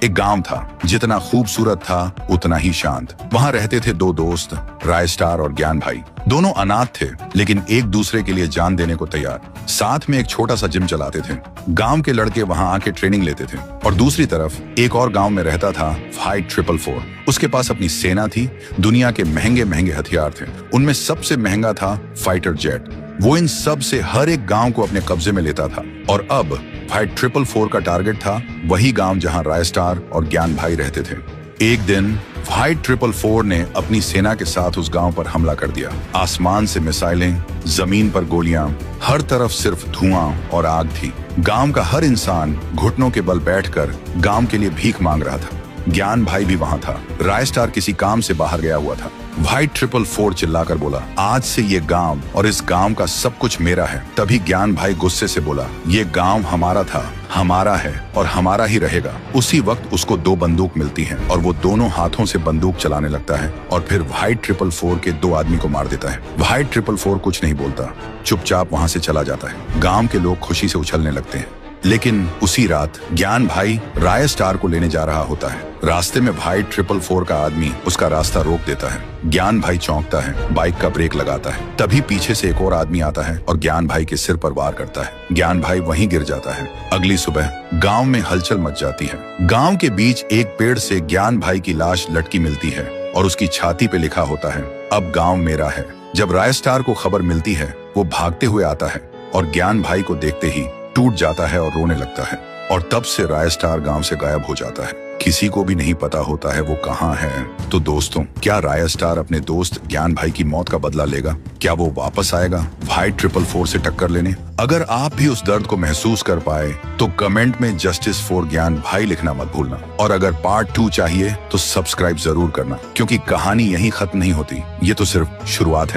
एक गांव था, जितना खूबसूरत था उतना ही शांत। वहां रहते थे दो दोस्त, रायस्टार और ज्ञान भाई। दोनों अनाथ थे, लेकिन एक दूसरे के लिए जान देने को तैयार। साथ में एक छोटा सा जिम चलाते थे। गांव के लड़के वहां आके ट्रेनिंग लेते थे। और दूसरी तरफ एक और गांव में रहता था फाइट 444। उसके पास अपनी सेना थी, दुनिया के महंगे महंगे हथियार थे। उनमें सबसे महंगा था फाइटर जेट। वो इन सब से हर एक गांव को अपने कब्जे में लेता था। और अब फाइट 444 का टारगेट था वही गांव जहां रायस्टार और ज्ञान भाई रहते थे। एक दिन फाइट 444 ने अपनी सेना के साथ उस गांव पर हमला कर दिया। आसमान से मिसाइलें, जमीन पर गोलियां, हर तरफ सिर्फ धुआं और आग थी। गांव का हर इंसान घुटनों के बल बैठकर गांव के लिए भीख मांग रहा था। ज्ञान भाई भी वहां था। रायस्टार किसी काम से बाहर गया हुआ था। फाइट 444 चिल्लाकर बोला, आज से ये गांव और इस गांव का सब कुछ मेरा है। तभी ज्ञान भाई गुस्से से बोला, ये गांव हमारा था, हमारा है और हमारा ही रहेगा। उसी वक्त उसको दो बंदूक मिलती हैं और वो दोनों हाथों से बंदूक चलाने लगता है और फिर फाइट 444 के दो आदमी को मार देता है। फाइट 444 कुछ नहीं बोलता, चुपचाप वहां से चला जाता है। गांव के लोग खुशी से उछलने लगते हैं। लेकिन उसी रात ज्ञान भाई रायस्टार को लेने जा रहा होता है। रास्ते में फाइट 444 का आदमी उसका रास्ता रोक देता है। ज्ञान भाई चौंकता है, बाइक का ब्रेक लगाता है। तभी पीछे से एक और आदमी आता है और ज्ञान भाई के सिर पर वार करता है। ज्ञान भाई वहीं गिर जाता है। अगली सुबह गांव में हलचल मच जाती है। गांव के बीच एक पेड़ से ज्ञान भाई की लाश लटकी मिलती है और उसकी छाती पे लिखा होता है, अब गांव मेरा है। जब रायस्टार को खबर मिलती है, वो भागते हुए आता है और ज्ञान भाई को देखते ही टूट जाता है और रोने लगता है। और तब से रायस्टार गांव से गायब हो जाता है। किसी को भी नहीं पता होता है वो कहाँ है। तो दोस्तों, क्या रायस्टार अपने दोस्त ज्ञान भाई की मौत का बदला लेगा? क्या वो वापस आएगा फाइट 444 से टक्कर लेने? अगर आप भी उस दर्द को महसूस कर पाए तो कमेंट में जस्टिस फॉर ज्ञान भाई लिखना मत भूलना। और अगर पार्ट 2 चाहिए तो सब्सक्राइब जरूर करना, क्योंकि कहानी यहीं खत्म नहीं होती। ये तो सिर्फ शुरुआत है।